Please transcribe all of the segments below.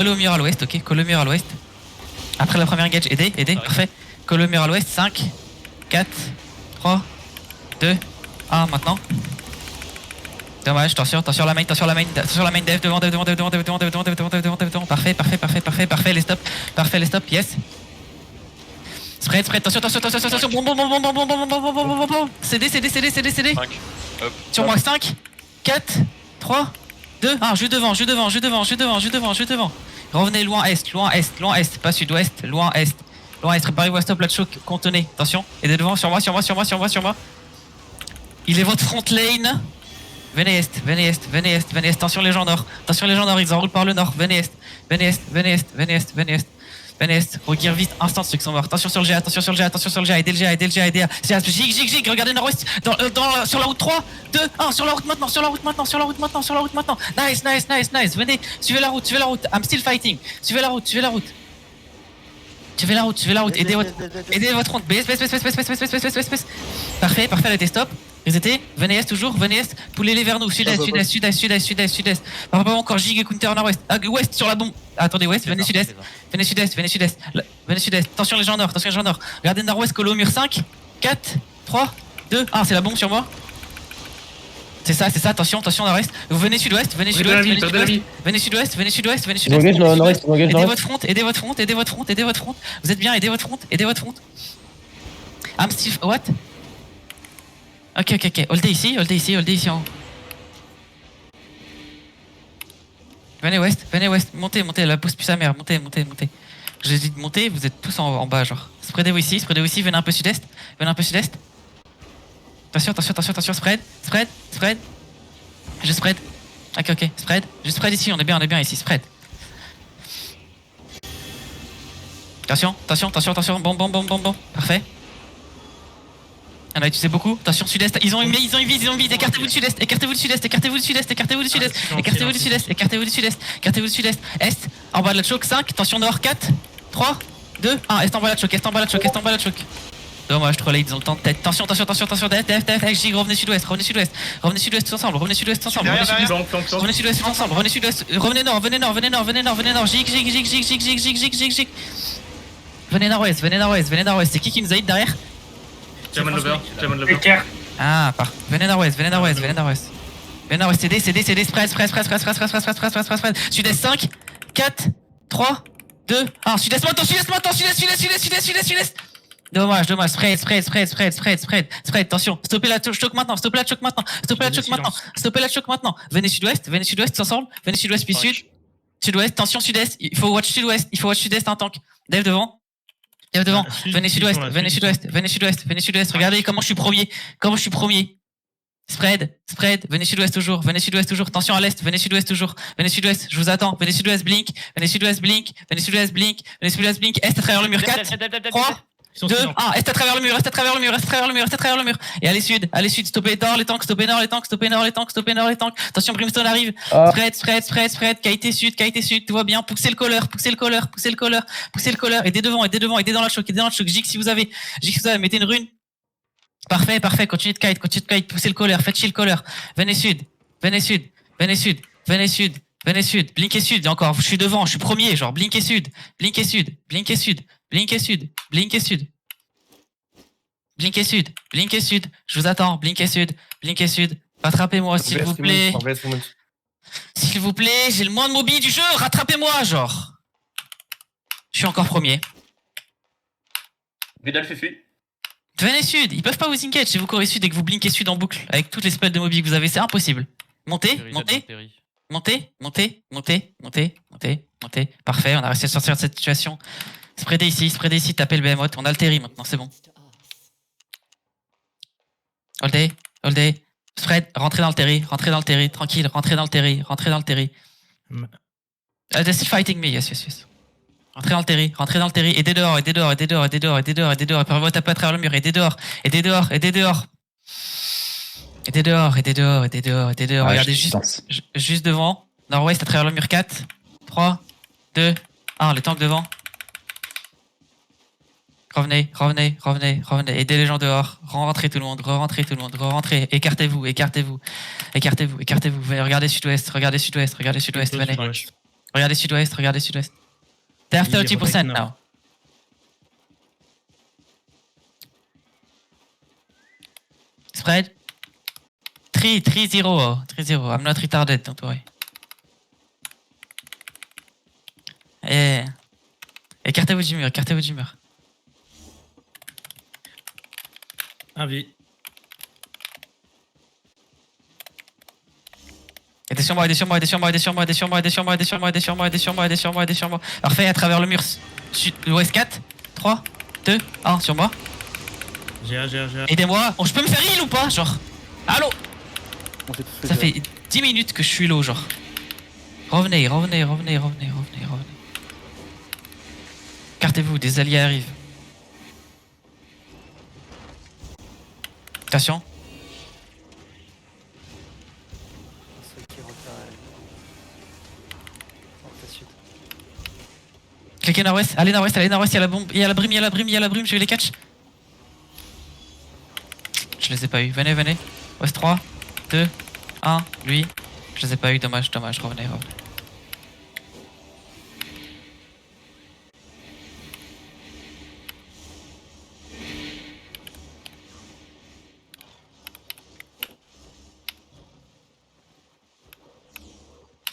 Colle au mur à l'ouest, ok, colle au mur à l'ouest. Après la première engage, aidez, parfait. Colle au mur à l'ouest, 5, 4, 3, 2, 1, maintenant. Dommage, attention la main, dev devant. Parfait, les stops, yes. Spread, attention, bon. CD. Sur moi, 5, 4, 3, 2, 1, juste devant. Revenez loin est, pas sud-ouest, loin est. Préparez-vous à stop, là de choc, contenez, attention. Et de devant, sur moi. Il est votre front lane. Venez est, attention les gens nord, ils enroulent par le nord, venez est. Regear vite, instant ceux qui sont morts, attention sur le GA, aidez le GA, Gig, regardez nord-ouest, sur la route 3, 2, 1, sur la route maintenant, nice, venez, suivez la route, I'm still fighting, suivez la route, aidez votre front, BS, parfait, arrêtez, stop. Resetez, venez est toujours, poulez-les vers nous, sud-est. Par rapport encore Gig et counter nord-ouest, ouest sur la bombe. Attendez, ouest, venez sud-est. Attention les gens nord. Regardez nord-ouest, colo au mur 5, 4, 3, 2, 1, c'est la bombe sur moi. C'est ça, attention nord-ouest. Vous venez sud-ouest. Venez sud-ouest. Aidez votre front. Vous êtes bien, aidez votre front. I'm still, what? Ok. Holdez ici en haut. Venez ouest. Montez, la pousse plus sa mère. Montez. Je dis de monter, vous êtes tous en bas, genre. Spreadez-vous ici, venez un peu sud-est. Attention, spread. Je spread. Ok, spread. Je spread ici, on est bien ici, spread. Attention. Bon. Parfait. On a utilisé beaucoup. Attention, sud-est. Ils ont une mise. Écartez-vous du sud-est. Est. En bas de la choke. 5. Attention nord. 4, 3, 2, 1. Est en bas de la choke. Dommage, 3 lades, ils ont le temps de tête. Attention. Def. Gig, revenez sud-ouest tous ensemble. Revenez sud-ouest tous ensemble. Revenez nord. Gig. Venez nord-ouest. C'est qui nous aide derrière? German Lover. Ah, venez nord-ouest. CD, spread. Sud-est 5, 4, 3, 2, 1. Sud-est maintenant. Dommage. Spread. Attention. Stoppez la choke maintenant. Venez sud-ouest ensemble. Venez sud-ouest puis sud. Sud-ouest, tension sud-est. Il faut watch sud-est un tank. Dev devant. Venez sud-ouest. Regardez comment je suis premier. Spread. Venez sud-ouest toujours. Attention à l'est. Venez sudouest toujours. Je vous attends. Venez sud-ouest, blink. Est à travers le mur 4, 3, 2, 1. Est à travers le mur. Et allez sud. Stoppez nord les tanks. Attention, Brimstone arrive. Spread. Qualité sud. Tout va bien. Poussez le collar. Aidez devant. Aidez dans la choke. Gig si vous avez. Mettez une rune. Parfait. Continuez de kite. Poussez le collar. Faites chill le collar. Venez sud. Blinkez sud. Encore. Je suis devant. Je suis premier. Genre, blinkez sud. Blinkez sud. Je vous attends. Blinkez sud. Rattrapez-moi, s'il vous plaît. J'ai le moins de mobi du jeu. Rattrapez-moi, genre. Je suis encore premier. Vidal fait fuite. Venez sud. Ils peuvent pas vous engage si vous courez sud et que vous blinkez sud en boucle. Avec toutes les spells de mobi que vous avez, c'est impossible. Montez. Parfait, on a réussi à sortir de cette situation. Spreadez ici, tapez le behemoth. On a le terry maintenant, c'est bon. Holdez. Spread, rentrez dans le terry, tranquille, rentrez dans le terry. They're still fighting me, yes. Rentrez dans le terry, aidez dehors. Préparez-vous à taper à travers le mur, aidez dehors. Regardez juste devant. Nord-ouest à travers le mur 4, 3, 2, 1. Les tanks devant. Revenez. Aidez les gens dehors. Rentrez tout le monde. Écartez-vous. Venez, regardez sud-ouest. Venez. Regardez sud-ouest, regardez sud-ouest. They have Yeah, 30% rotate now. now. 3-0. 3-0. I'm not retarded, don't worry. Et... Écartez-vous du mur, écartez-vous du mur. Un V. Aidez sur moi, aidez sur moi, aidez sur moi, aidez sur moi, aidez sur moi, aidez sur moi, aidez sur moi, aidez sur moi, aidez sur moi, aidez sur moi, aidez sur moi. Alors fais à travers le mur. Ouest 4, 3, 2, 1 sur moi. GA. Aidez-moi. Oh, je peux me faire heal ou pas, genre? Allô? Ça fait 10 minutes que je suis low, genre. Revenez. Écartez-vous, des alliés arrivent. Attention. Cliquez nord-ouest, allez nord-ouest, il y a la bombe, il y a la brime, je vais les catch. Je les ai pas eu, venez. Ouest 3, 2, 1, lui. Je les ai pas eu, dommage, revenez.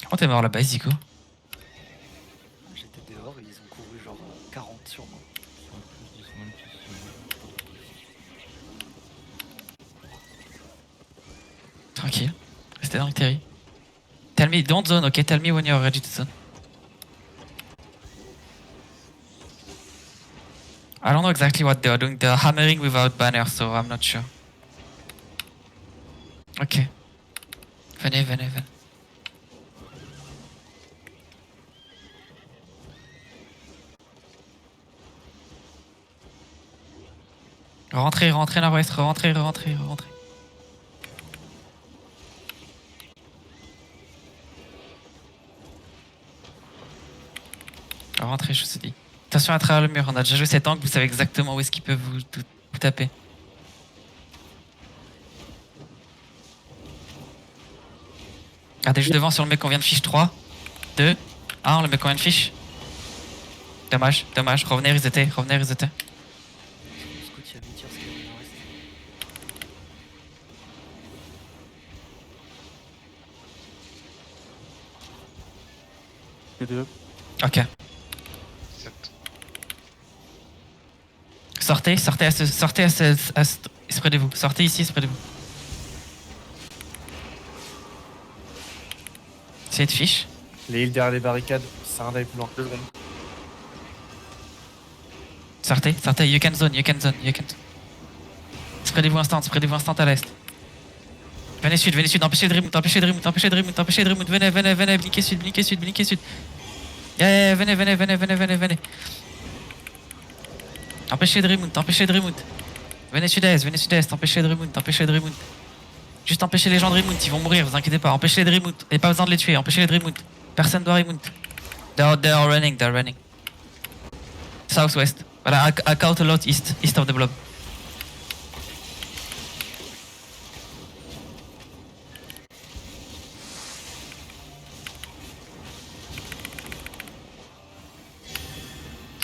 Comment t'es mort là-bas, Zico? J'étais dehors et ils ont couru genre 40 sur moi. Tranquille, restez dans le terry. Tell me, don't zone, ok? Tell me when you're ready to zone. I don't know exactly what they are doing. They're hammering without banner, so I'm not sure. Ok. Venez. Rentrez nord-ouest, rentrez. Rentrez, je vous ai dit. Attention à travers le mur, on a déjà joué cet angle, vous savez exactement où est-ce qu'ils peuvent vous taper. Regardez juste devant sur le mec qu'on vient de fiche 3, 2, 1, le mec qu'on vient de fiche. Dommage, revenez, ils étaient. Scout, il y a 8 tirs qui est nord-ouest. Les deux. Ok. Sortez, spreadez-vous. Sortez ici, spreadez-vous. Essayez de fiche. Les heals derrière les barricades, c'est un dive plus loin. 2 secondes. Sortez, you can zone. Spreadez-vous instant à l'est. Venez sud, empêchez de remoute, venez, blinkez sud. Yeah, venez. Empêchez de remoute. Venez sud-est, empêchez de remoute. Juste empêchez les gens de remoute, ils vont mourir, vous inquiétez pas. Empêchez les de remoute, et pas besoin de les tuer, empêchez les de remoute. Personne doit remoute. They're running. Southwest. Voilà, I count a lot east of the blob.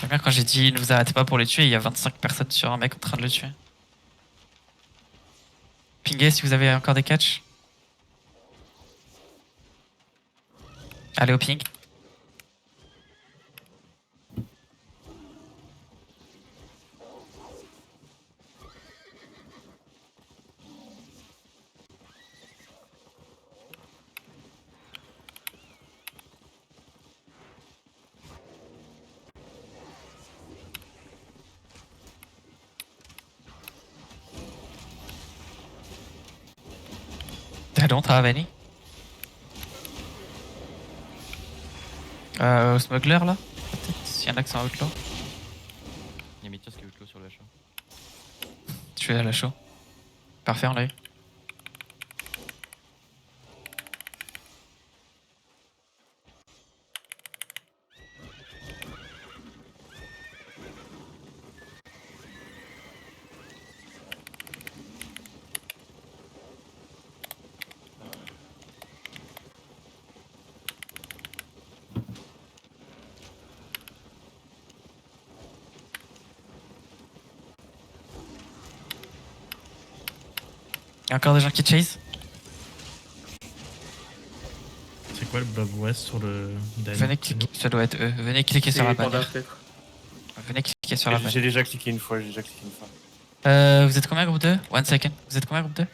C'est bien quand j'ai dit ne vous arrêtez pas pour les tuer, il y a 25 personnes sur un mec en train de le tuer. Pingez si vous avez encore des catchs. Allez au ping. I don't have any. Smuggler là peut-être, s'il y en a qui sont outlaw. Il y a Mithias qui est outlaw sur l'achat. Je vais à la show. Parfait, on l'a eu. y a encore des gens qui chase. C'est quoi le blob west sur le den? Venez cliquer, ça doit être eux. Venez cliquer sur la C'est Panda bannière. peut-être. Venez cliquer sur la J'ai bannière. déjà cliqué une fois, j'ai déjà cliqué une fois. Vous êtes combien groupe 2? One second. Vous êtes combien groupe 2?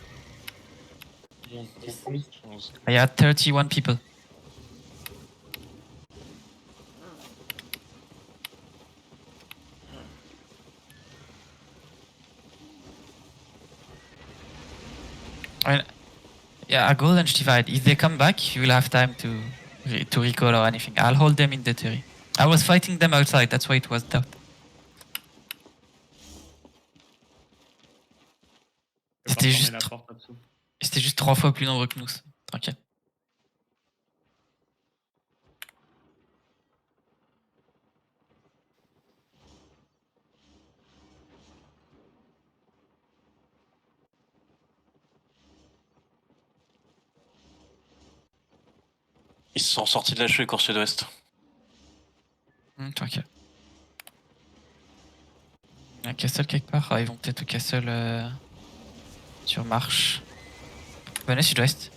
Il y a 31 people. Ouais. Yeah, a golden divide. If they come back, you will have time to recall or anything. I'll hold them in the theory. I was fighting them outside, that's why it was tough. C'était juste, c'était juste 3 fois plus nombreux que nous. Tranquille. Ils se sont sortis de la cheville cours sud-ouest. Tranquille. Il y a un castle quelque part. Ah, ils vont peut-être au castle sur marche. Venez sud-ouest.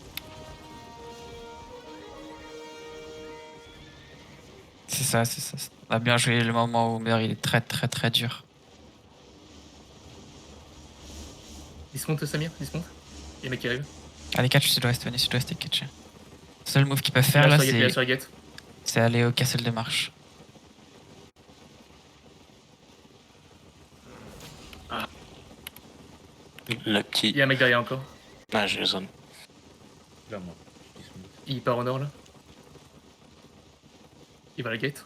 C'est ça, c'est ça. On a bien joué le moment où Humber il est très très très dur. Dismount Samir, dismount. Il y a un mec qui arrive. Allez, catch sud-ouest, venez sud-ouest et catch. Le seul move qu'ils peuvent Il faire est là, sur la gate, il est sur c'est la gate. aller au castle de marche. Le Il petit. y a un mec derrière encore. Ah, j'ai les zones. Là, moi. Il part au nord là. Il va à la gate.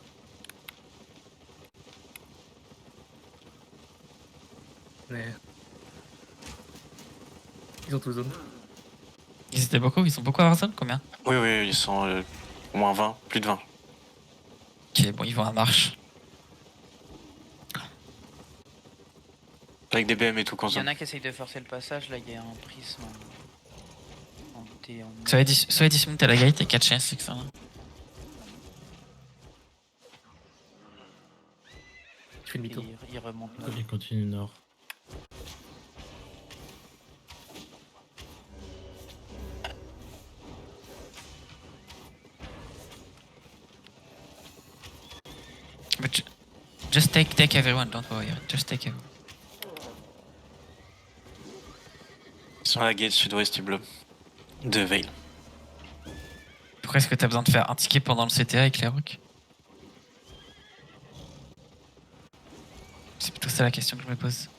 Mais... Ils ont tous zone. Ils étaient beaucoup, ils sont beaucoup à Warzone, combien? Oui, oui, ils sont au moins 20, plus de 20. Ok, bon, ils vont à marche. Avec des BM et tout, quand Il y en zone. a qui essayent de forcer le passage, là il y a un prisme en T en... Soyez dismount à la gate et catchez, c'est que ça. Je fais demi-tour. Il remonte là. Il continue nord. But just take everyone, don't worry. Just take everyone. Ils sont à la gate sud-ouest du bleu. De Veil. Pourquoi est-ce que t'as besoin de faire un ticket pendant le CTA avec les rocks? C'est plutôt ça la question que je me pose.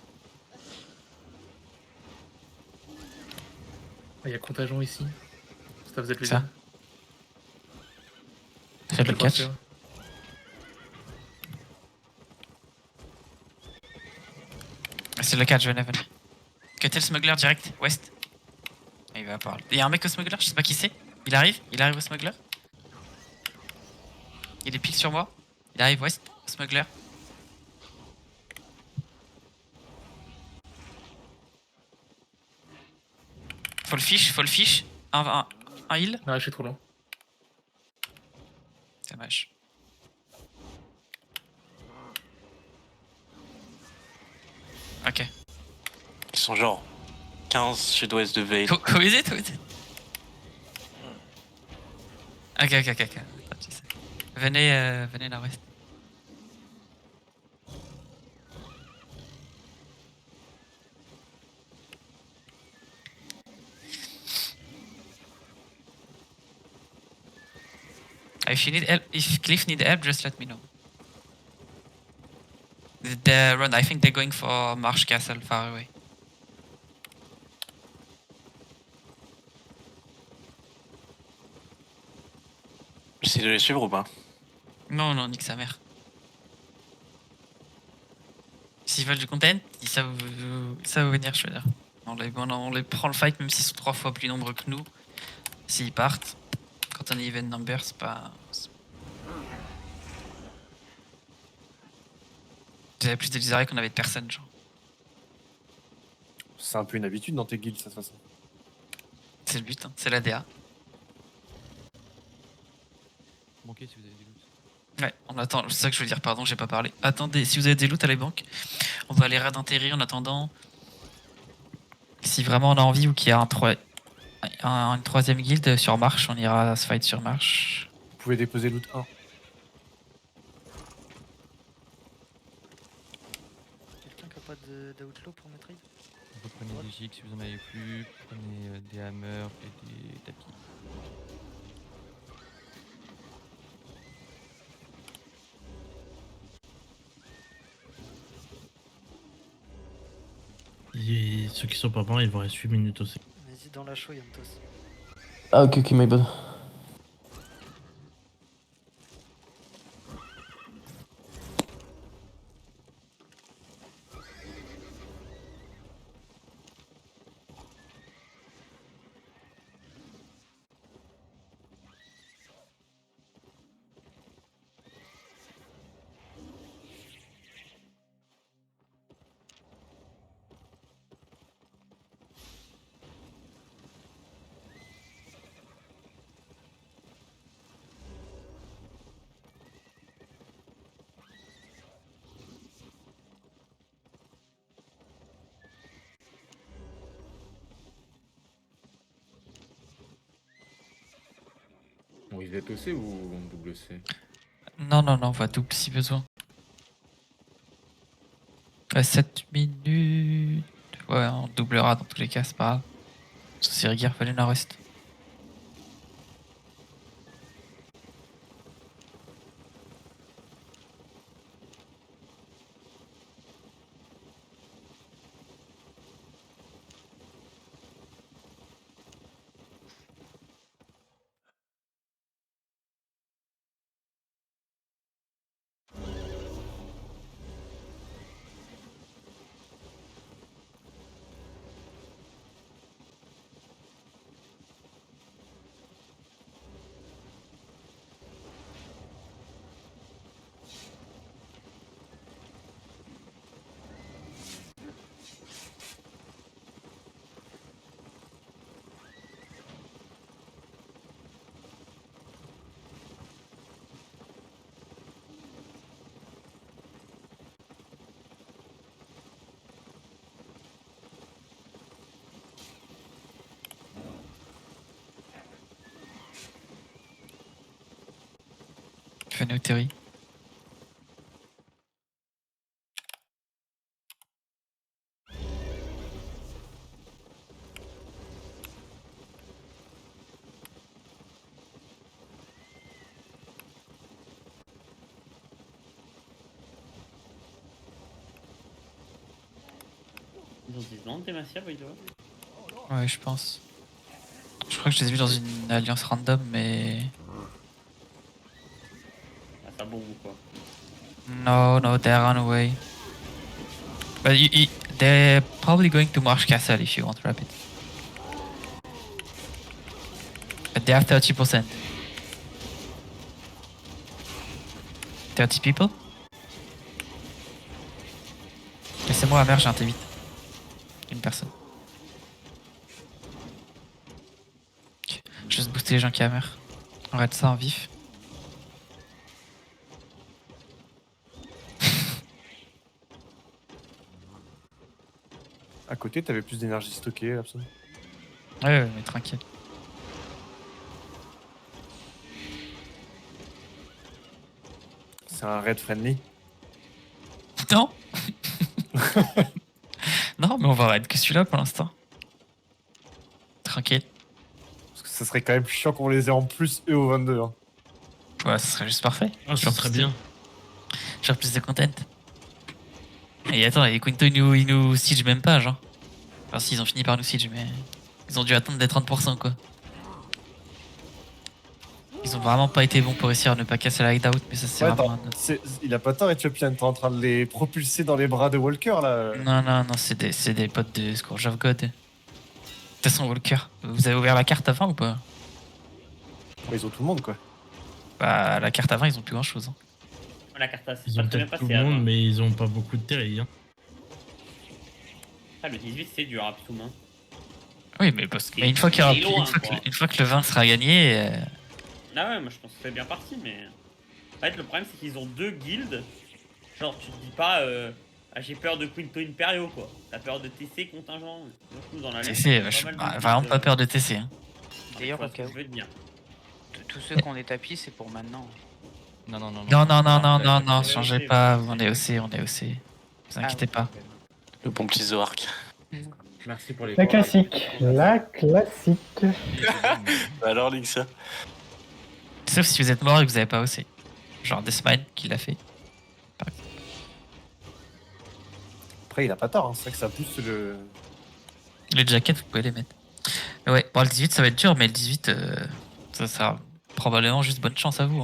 Il y a contagion ici. Ça vous êtes Ça. Fais le catch. C'est le catch, venez. Cutter le smuggler direct, ouest. Il va parler. Il y a un mec au smuggler, je sais pas qui c'est. Il arrive au smuggler. Il est pile sur moi. Il arrive ouest, au smuggler. Faut le fish. Un heal. Non, je suis trop loin. Dommage. Ok. Ils sont genre 15 sud-ouest de Veil. Who is it? Ok. Venez nord-ouest. If you need help, if Cliff need help, just let me know. They run. I think they're going for Marsh Castle, far away. J'essaie de les suivre ou pas? Non, nique sa mère. S'ils veulent du content, ils savent venir, je veux dire. On les prend le fight même s'ils sont 3 fois plus nombreux que nous. S'ils partent, quand on est even number, c'est pas... J'avais plus de desire qu'on avait de personnes, genre. C'est un peu une habitude dans tes guilds, ça, de toute façon. C'est le but, hein. C'est l'ADA. Manquez si vous avez des loots. Ouais, on attend, c'est ça que je veux dire, pardon, j'ai pas parlé. Attendez, si vous avez des loots à les banques, on va aller raid intérêt en attendant. si vraiment on a envie ou qu'il y a une troisième guilde sur marche, on ira se fight sur marche. Vous pouvez déposer loot 1. Quelqu'un qui a pas d'outlaw pour mes trades? Vous prenez des gigs si vous en avez plus, prenez des hammers et des tapis. Et ceux qui sont pas morts, il vous reste 8 minutes aussi. Vas-y dans la show Yantos. Ah ok, ok, my bad. On risque d'être OC ou on double C? Non, non, non, on va double si besoin. 7 minutes. Ouais, on doublera dans tous les cas, c'est pas grave. C'est Rigir, fallait une reste. Venez au Terry. Ils ont 10 ans, Demacia, by the way. Ouais, je pense. Je crois que je les ai vus dans une alliance random, mais. Ah, ça bon ou quoi? No, no, they're on away. But they're probably going to Marsh Castle if you want rapid. But they have 30%. 30 people? Laissez-moi à mer, j'ai un T8. Une personne. Ok. Je vais juste booster les gens qui à mer. On arrête ça en vif. À côté, t'avais plus d'énergie stockée, Absol. Ouais, mais tranquille. C'est un raid friendly. Non. Non, mais on va arrêter que celui-là pour l'instant. Tranquille. Parce que ça serait quand même chiant qu'on les ait en plus eux au 22. Hein. Ouais, ça serait juste parfait. Ah, ça serait bien. Genre plus de content. Et attends, les Quinto ils nous siege même pas, genre. Enfin, si, ils ont fini par nous siege, mais. Ils ont dû attendre des 30%, quoi. Ils ont vraiment pas été bons pour réussir à ne pas casser la hideout, mais ça c'est Ouais, vraiment attends, un autre. il a pas tort, Ethiopian. T'es en train de les propulser dans les bras de Walker là. Non, non, non, c'est des potes de Scourge of God. De toute façon, Walker, vous avez ouvert la carte avant ou pas? Ouais, ils ont tout le monde quoi. Bah, la carte avant, ils ont plus grand chose. Hein. La carte c'est Ils pas ont très bien peut-être tout passé le monde, avant. mais ils ont pas beaucoup de terrain. Hein. Ah, le 18 c'est dur, Aptoum. Hein. Oui, mais, mais une fois qu'il y aura c'est loin, une fois que le 20 sera gagné. Ah ouais, moi je pense que c'est bien parti, mais. En fait, le problème c'est qu'ils ont deux guildes. Genre, tu te dis pas, Ah, j'ai peur de Quinto Imperio quoi. T'as peur de TC contingent. Donc nous dans la liste, TC, on a je pas suis mal de vraiment builds, pas peur de TC. Hein. D'ailleurs, tu vois au ce cas que où, je veux te dire. tous ceux qui ont des tapis, c'est pour maintenant. Non, non, non. Non, non, non, non, non, ça, non, c'est changez OC, pas, ouais. on est OC, on est OC. Vous inquiétez pas. Le bon petit Zoark. Merci pour les La corps. classique. La classique. Bah alors, Lixa. Sauf si vous êtes mort et que vous avez pas OC. Genre Deathmine qui l'a fait. Après, il a pas tort, hein. C'est vrai que ça pousse le. Les jackets, vous pouvez les mettre. Mais ouais, bon, le 18, ça va être dur, mais le 18, ça sera probablement juste bonne chance à vous.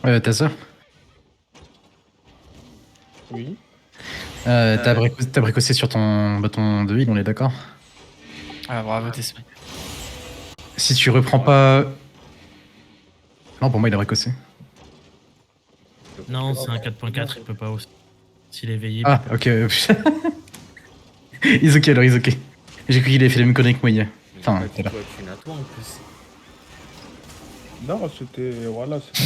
Hein. Ta soeur Oui. T'as bricossé sur ton bâton de heal, on est d'accord? Ah, bravo, Deathmine. Si tu reprends pas... Non, pour moi, il a bricossé. Non, c'est un 4.4, il peut pas aussi. S'il est veillé. Ah, ok. Ils ok alors, ils ok. J'ai cru qu'il avait fait la même connerie que moi hier. Enfin, tout à l'heure. Tu n'as toi en plus. Non, c'était. Voilà, c'était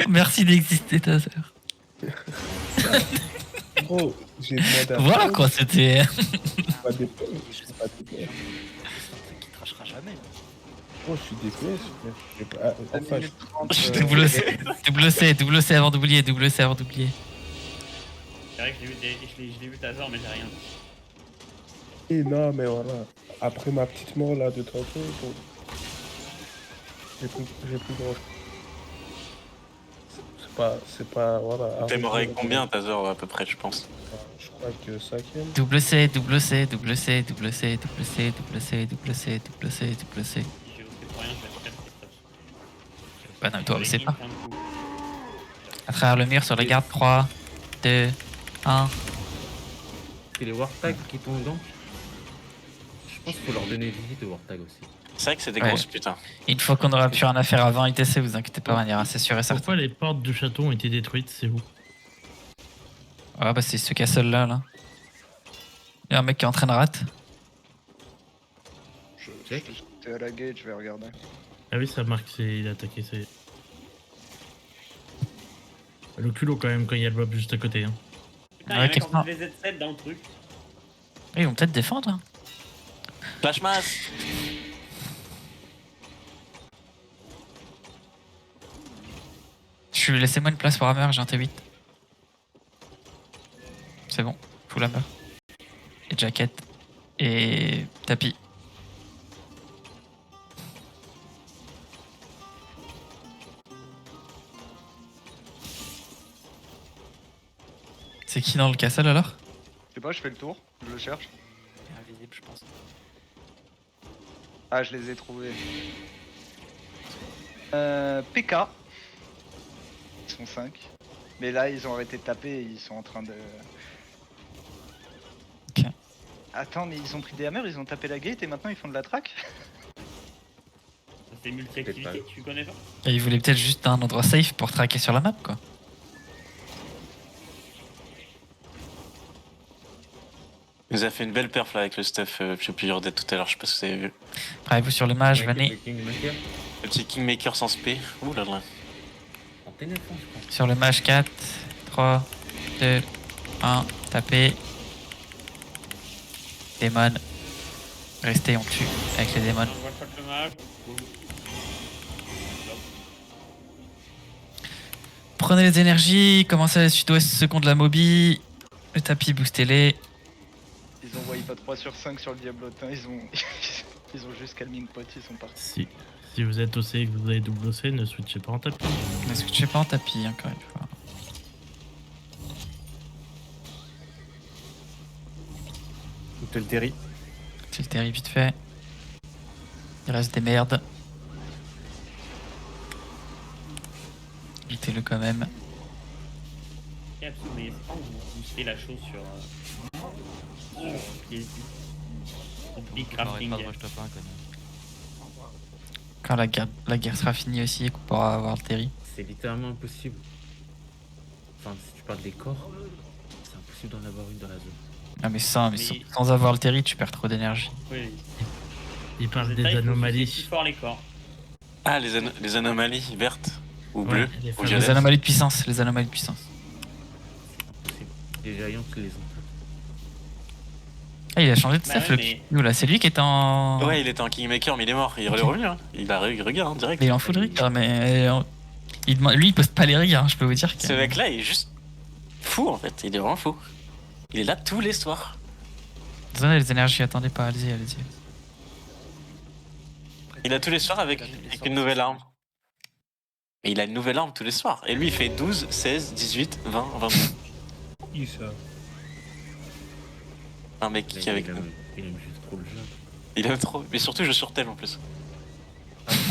Merci d'exister, ta sœur. Gros, j'ai demandé à. Voilà quoi, c'était. Pas des je sais pas des C'est un truc qui trashera jamais. Oh, je suis DPS. Enfin, Double C, double C avant d'oublier, double C avant d'oublier. C'est vrai que je l'ai vu Tazor mais j'ai rien. non, mais voilà. Après ma petite mort là de tantôt, bon, j'ai plus grand. C'est pas, voilà. T'es mort avec combien, Tazor, à peu près, je pense? Je crois que 5ème. Double C, double C, double C, double C, double C, double C, double C, double C, double C. J'ai osé pour rien, je vais faire Christophe. Bah non, toi, c'est J'ai pas. plein de coups. À travers le mur sur la garde, 3, 2, 1. C'est les Wartag qui tombent dedans. Je pense qu'il faut leur donner visite aux Wartag aussi. C'est vrai que c'est des Ouais. grosses putains. Une fois qu'on aura plus rien à faire avant ITC, vous inquiétez pas, on ira, c'est sûr et certain. Pourquoi les portes du château ont été détruites? C'est où? Ouais, bah c'est ce castle là. Il y a un mec qui est en train de rate. Check. T'es à la gate, je vais regarder. Ah oui, ça marque, il a attaqué. C'est le culot quand même quand il y a le blob juste à côté. Hein. Putain, Ouais, il y a quelqu'un- encore des Z7 dans le truc. Ils vont peut-être défendre. Hein. Flash mass. Laissez-moi une place pour Hammer, j'ai un T8. C'est bon, full Hammer. Et jacket. Et tapis. C'est qui dans le castle alors? Je sais pas, je fais le tour, je le cherche. Invisible, je pense. Ah, je les ai trouvés. PK. Ils sont 5. Mais là, ils ont arrêté de taper et ils sont en train de... Ok. Attends, mais ils ont pris des hammers, ils ont tapé la gate et maintenant ils font de la track? C'est multi-activité, Peut-être tu connais pas? Et ils voulaient peut-être juste un endroit safe pour traquer sur la map quoi. Il nous a fait une belle perf là avec le stuff Pure Dead tout à l'heure, je sais pas si vous avez vu. Préparez-vous sur le mage, Avec venez. le Kingmaker. Le petit Kingmaker sans spé. Ouh là là. En téléphone, je crois. Sur le mage 4, 3, 2, 1, tapez. Démon. Restez, on tue avec les démons. On voit pas le mage. Prenez les énergies, commencez à la sud-ouest seconde la mobi. Le tapis, boostez-les. Ils ont envoyé pas 3 sur 5 sur le diablotin, ils ont... ils ont juste calming pot, ils sont partis. Si vous êtes OC et que vous avez double OC, ne switchez pas en tapis. Ne switchez pas en tapis, encore une fois. T'es le Terry. C'est le terrible vite fait. Il reste des merdes. Évitez-le quand même. Mais c'est pas où vous boostez la chose sur PSP. Big crafting. Pas de rush top 1 quand même. Quand la guerre sera finie aussi et qu'on pourra avoir le terry. C'est littéralement impossible. Enfin, si tu parles des corps, c'est impossible d'en avoir une dans la zone. Ah mais sans Mais- sans avoir le terry, tu perds trop d'énergie. Oui. Il parle C'est des ça, il faut anomalies. pousser plus fort les corps. Ah, les anomalies vertes ou Ouais, bleues les ou fameuses Les violettes. anomalies de puissance, les anomalies de puissance. Les Giants les ont. Ah, il a changé de Bah self ouais, le mais- Nous là, c'est lui qui est en. Ouais, il était en Kingmaker, mais il est mort. Il est Ok. revenu, hein. Il a regarde, hein, direct. Il est en full rig, mais. Lui, il poste pas les rigs, hein, je peux vous dire. Que... Ce mec-là, il est juste fou en fait. Il est vraiment fou. Il est là tous les soirs. Donnez les énergies, attendez pas, allez-y, allez-y. Il a tous les soirs avec une nouvelle arme. Et il a une nouvelle arme tous les soirs. Et lui, il fait 12, 16, 18, 20, 22. Qui ça? Un mec qui est avec nous. Il aime juste trop le jeu. Il aime trop. Mais surtout, je surtel en plus.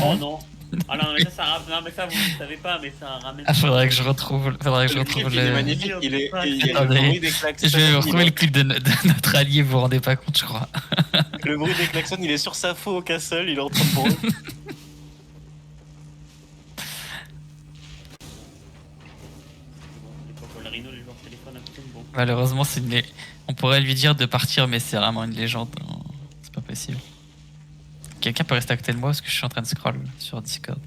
Oh non. Ah non, mais ça ramène. Non, mais ça, vous ne savez pas, mais ça ramène. Ah, faudrait que je retrouve Le clip, il est le. magnifique. Il y a le Attendez. bruit des klaxons. Je vais vous retrouver il le clip de notre allié, vous vous rendez pas compte, je crois. Le bruit des klaxons, il est sur sa faux au castle, il est en train de brûler. Les Popolino, les joueurs téléphone, absolument bon. Malheureusement, on pourrait lui dire de partir, mais c'est vraiment une légende. C'est pas possible. Quelqu'un peut rester à côté de moi parce que je suis en train de scroll sur Discord.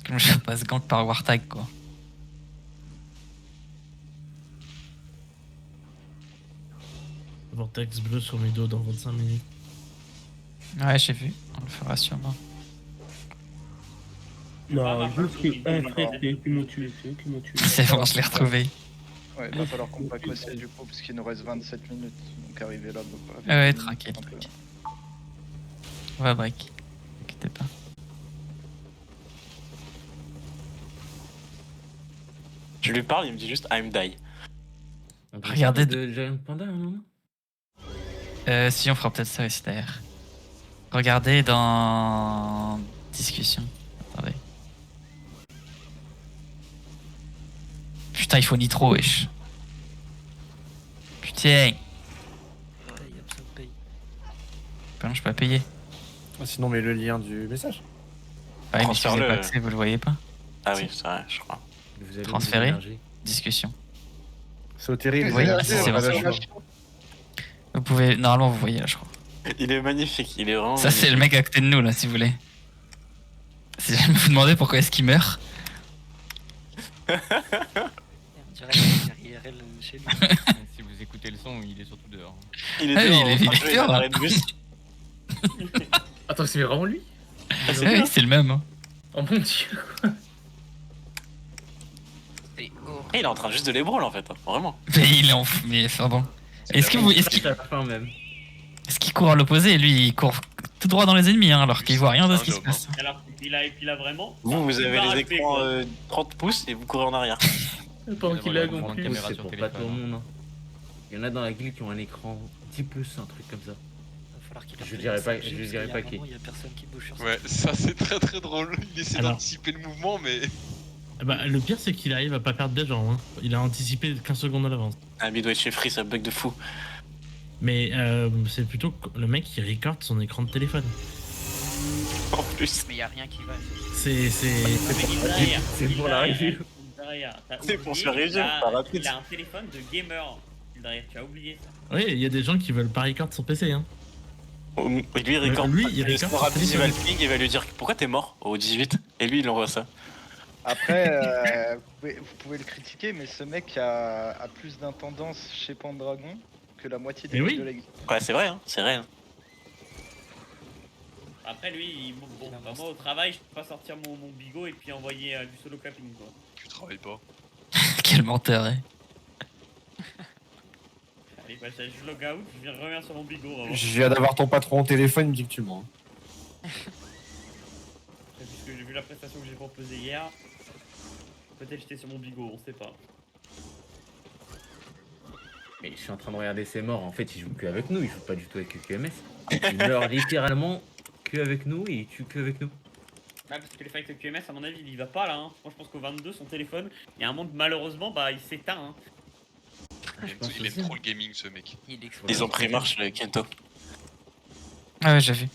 Comme je passe gank par Wartag, quoi. Vortex bleu sur mes dos dans 25 minutes. Ouais, j'ai vu. On le fera sûrement. Non, Ah, juste que ah, un frère, c'est eux qui m'ont tué, c'est eux qui m'ont tué. C'est bon, je l'ai retrouvé. Ouais, il va falloir qu'on pack aussi du coup, parce qu'il nous reste 27 minutes. Donc arriver là, donc voilà. Ah ouais, tranquille, Un peu. tranquille. On va break. N'inquiétez pas. Je lui parle, il me dit juste I'm die. On peut Regardez parler de Giant Panda, non? Si, on fera peut-être ça aussi d'ailleurs. Regardez dans discussion. Attendez. Putain, il faut nitro, wesh. Putain. Pardon, je peux pas payer. Sinon, mets le lien du message. Ouais, mais si vous avez Transfère-le. pas accès, vous le voyez pas. Ah oui, c'est vrai, je crois. Vous avez Transférer. des énergies. Discussion. C'est terrible. Oui, Ouais, c'est ouais, bon. ouais, Vous pouvez. Normalement, vous voyez là, je crois. Il est magnifique, il est vraiment. Ça, c'est le mec à côté de nous là, si vous voulez. Si jamais vous demandez pourquoi est-ce qu'il meurt. On dirait qu'il y a IRL chez lui. Si vous écoutez le son, il est surtout dehors. Il est Ah oui, dehors, il est en train de jouer dehors. à l'arrêt de bus. Attends, c'est vraiment lui? Ah, c'est Oui, bien. c'est le même. Hein. Oh mon dieu. C'est horrible. Et il est en train juste de les brawl en fait, hein, vraiment. Mais il est en fou. Mais enfin bon. Est-ce que vous. Est-ce qu'il À la fin même. court à l'opposé et lui il court tout droit dans les ennemis hein, alors qu'il voit rien de ce qui se passe. Alors, et puis là vraiment. Vous avez pas les arrivé, écrans quoi. 30 pouces et vous courez en arrière. Pendant qu'il lag en Prendre plus. une caméra C'est sur pour pas téléphone, tout le hein. monde. Hein. Il y en a dans la guilde qui ont un écran 10 pouces, un truc comme ça. Il va falloir qu'il Je appelle dirais la pas- 5G, je parce dirais qu'il y a pas un qui. moment, il y a personne qui bouge sur ça. Ouais, ça c'est très très drôle. Il essaie Alors. d'anticiper le mouvement, mais. Bah, le pire, c'est qu'il arrive à pas perdre des gens. Hein. Il a anticipé 15 secondes à l'avance. Ah, mais il doit être chez Free, ça bug de fou. Mais c'est plutôt le mec qui recorde son écran de téléphone. En plus, Mais il y a rien qui va. C'est. C'est pour la review. C'est pour se réussir, par rapide. Il a un téléphone de gamer. Derrière, tu as oublié ça. Oui, il y a des gens qui veulent pas record son PC. Hein. Et lui, il record. Lui, il Le record score sur rapide, il va le téléphone. ping, il va lui dire pourquoi t'es mort au 18. Et lui, il envoie ça. Après, vous pouvez le critiquer, mais ce mec a plus d'intendance chez Pendragon que la moitié des Mais mecs oui. de la guilde. Ouais, c'est vrai, hein, c'est vrai. Hein. Après, lui, bon, bah, moi au travail, je peux pas sortir mon bigot et puis envoyer du solo capping quoi. Tu travailles pas. Quel menteur, hein. Allez, bah, je log out, je reviens sur mon bigot. Vraiment. Je viens d'avoir ton patron au téléphone, il me dit que tu mens. Puisque j'ai vu la prestation que j'ai proposée hier, peut-être j'étais sur mon bigot, on sait pas. Mais je suis en train de regarder ses morts. En fait, il joue que avec nous, il joue pas du tout avec le QMS. Il meurt littéralement que avec nous et il tue que avec nous. Ah, parce que les fights QMS, à mon avis, il y va pas là. Hein. Moi, je pense qu'au 22, son téléphone, il y a un monde, malheureusement, bah il s'éteint. Hein. Je pense Il aime aussi. trop le gaming ce mec. Il explose. Ils ont pris marche, le Kento. Ah ouais, j'ai vu.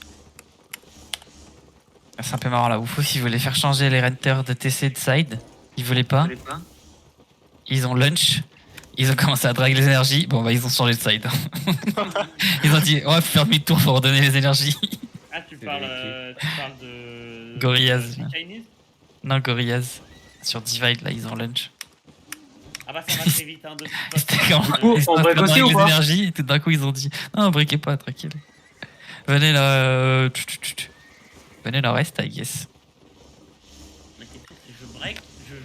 Ah, c'est un peu marrant là. Oufo, s'ils voulaient faire changer les renters de TC de side, ils voulaient pas. Ils ont lunch. Ils ont commencé à draguer les énergies. Bon, bah, ils ont changé de side. Ils ont dit, on va faire demi-tour pour redonner les énergies. Ah, c'est parles, vérifié. tu parles de. Gorillaz. de Chinese. Non, Gorillaz. Sur Divide, là, ils ont lunch. Ah bah ça va très vite, hein, de toute C'était façon. quand ils on break étaient aussi avec ou les pas énergies, et tout d'un coup, ils ont dit non, breakez pas, tranquille. Venez là. Venez nord-est, I guess. Mais c'est triste, je break,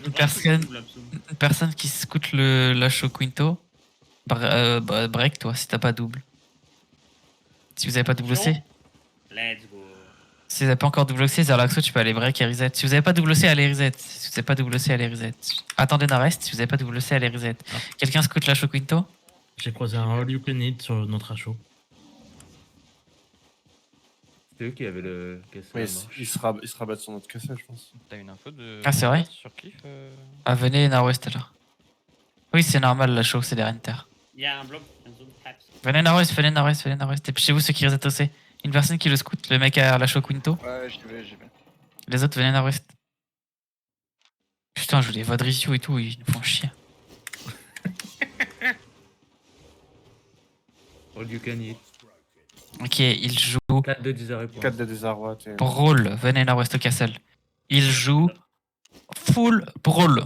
je Personne. double, absolument. Une personne qui scoute le Lacho Quinto, break toi si t'as pas double. Si vous avez pas double OC, Let's go. si vous avez pas encore double OC, Zerlaxo, tu peux aller break et reset. Si vous avez pas double OC, allez reset. Si vous avez pas double OC, allez reset. Attendez nord-est, si vous avez pas double OC, allez reset. Ah. Quelqu'un scoute Lacho Quinto? J'ai croisé un all you can eat sur notre HO. C'est eux qui avaient le casse Oui, il se rabattent sur notre cassage, je pense. T'as une info de. Ah, c'est vrai Sur Cliff Ah, venez nord-ouest alors. Oui, c'est normal, Lacho, c'est des renters. Il y a un bloc, un zone hat. Venez nord-ouest, venez nord-ouest, venez nord-ouest. Et puis chez vous, ceux qui reset OC. Une personne qui le scoute, le mec à Lacho Quinto. Ouais, j'y vais. Les autres, venez nord-ouest. Putain, je les vois de Rizio et tout, ils nous font chier. All you can eat. Ok, il joue 4 de désarroi. 4 de désarroi. t'es- Brawl. Venez nord-ouest au castle. Il joue full Brawl.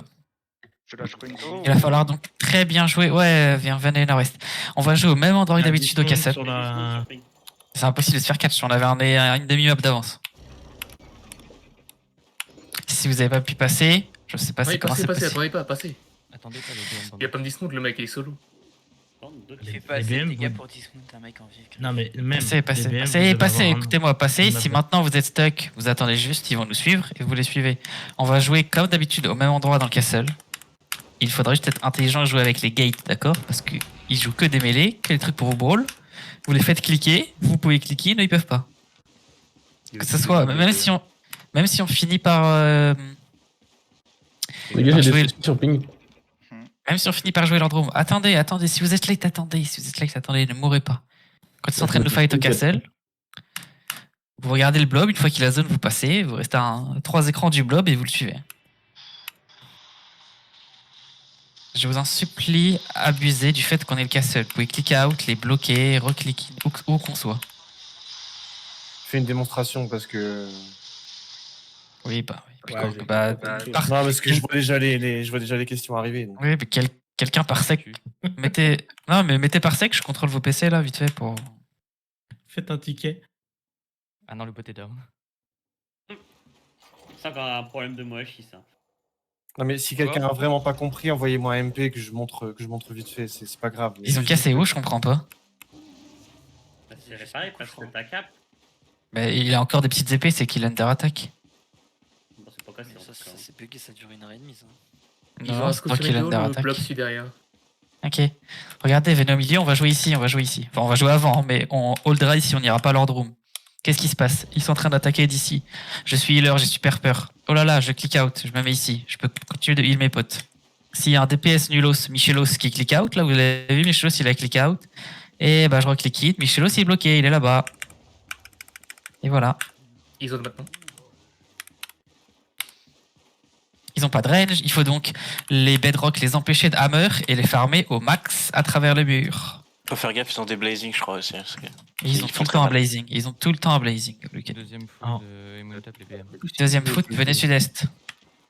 Je lâche Quinto. Il va falloir donc très bien jouer. Ouais, viens, venez nord-ouest. On va jouer au même endroit que d'habitude au castle. Sur la... C'est impossible de se faire catch, on avait une demi-map d'avance. Si vous avez pas pu passer, je sais pas Oui, comment passez, c'est passez, possible. attendez pas, passez. Attendez pas les Il y a pas de dismount, le mec il est solo. Il fait pas les assez de BM, dégâts vous- pour dismount un mec en vie. Non mais même. Passez, passez, les BM, vous passez, devez passez, avoir un- écoutez-moi, passez. un Si appel. maintenant vous êtes stuck, vous attendez juste, ils vont nous suivre et vous les suivez. On va jouer comme d'habitude au même endroit dans le castle. Il faudra juste être intelligent et jouer avec les gates, d'accord? Parce qu'ils jouent que des mêlées, que des trucs pour vous brawl. Vous les faites cliquer, vous pouvez cliquer, non ils peuvent pas. Que ce soit, même si on finit par... Les gars, par j'ai jouer- des soucis sur ping. Même si on finit par jouer leur drone, attendez, si vous êtes late, attendez, ne mourrez pas. Quand ils sont en train de nous fight au castle, vous regardez le blob, une fois qu'il a zone, vous passez, vous restez à 3 écrans du blob et vous le suivez. Je vous en supplie, abusez du fait qu'on est le castle. Vous pouvez click out, les bloquer, recliquer, où qu'on soit. Fais une démonstration parce que. Oui, bah, Ouais, quoi, j'ai- bah, Non, par- parce que je vois déjà je vois déjà les questions arriver. donc. Oui, mais quelqu'un par sec. mettez par sec, je contrôle vos PC là, vite fait pour. Faites un ticket. Ah non, le bot est down. C'est encore un problème de moi, ça. Non, mais si quelqu'un a vraiment pas compris, envoyez-moi un MP que je montre vite fait, c'est pas grave. Ils ont cassé où, je comprends pas. Bah, c'est réparé parce que ta cap. Mais il a encore des petites épées, c'est qu'il under attaque. Bon, c'est pas cassé. Ça c'est bugué, ça dure 1h30 ça. Ils ont Non, un c'est pas qu'il scouting under le attaque. bloc celui derrière. Ok. Regardez, venez au milieu, on va jouer ici. Enfin, on va jouer avant, mais on holdera ici, on n'ira pas à Lord Room. Qu'est-ce qui se passe? Ils sont en train d'attaquer d'ici. Je suis healer, j'ai super peur. Oh là là, je click out, je me mets ici. Je peux continuer de heal mes potes. S'il y a un DPS nulos, Michelos qui click out, là vous l'avez vu, Michelos il a click out. Et bah je reclick it, Michelos il est bloqué, il est là-bas. Et voilà. Ils ont maintenant. Ils ont pas de range, il faut donc les bedrock les empêcher de hammer et les farmer au max à travers le mur. Faut faire gaffe, ils ont des blazing, je crois aussi. Parce que... Et ils ont font tout le très temps un mal. blazing. Ils ont tout le temps un blazing. Lucas. Deuxième Ah. foot et Moon tape les BM. Deuxième foot, venez sud-est.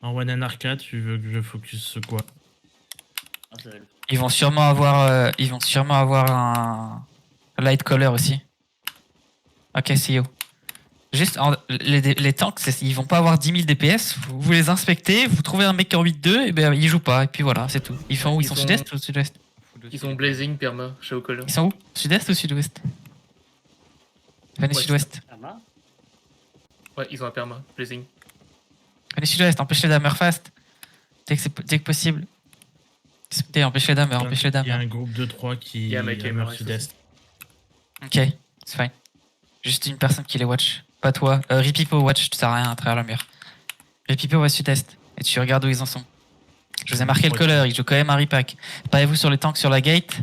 En one and arcade, tu veux que je focus ce quoi? Ah, ça va le- Ils vont sûrement avoir un light color aussi. Ok, see you. Juste, les tanks, ils vont pas avoir 10 000 DPS. Vous les inspectez, vous trouvez un mec qui a 8-2, et ben ils jouent pas. Et puis voilà, c'est tout. Ils sont où? Ils sont sud-est ou sud-ouest? Ils ont Blazing, Perma, Shadow Color. Ils sont où? Sud-est ou sud-ouest? Venez Ouais, sud-ouest. Perma. Ouais, ils ont un Perma, Blazing. Venez sud-ouest, empêchez-les d'hammer fast. Dès que possible. Empêchez-les d'hammer, empêchez-les Il y a d'hammer. un groupe de 3 qui Il y a un mec qui hammer aimerait sud-est. Ok, c'est fine. Juste une personne qui les watch. Pas toi. Ripipo watch, tu sers à rien à travers le mur. Ripipo va sud-est. Et tu regardes où ils en sont. Je vous ai marqué le color, il joue quand même un repack. Parez-vous sur les tanks sur la gate.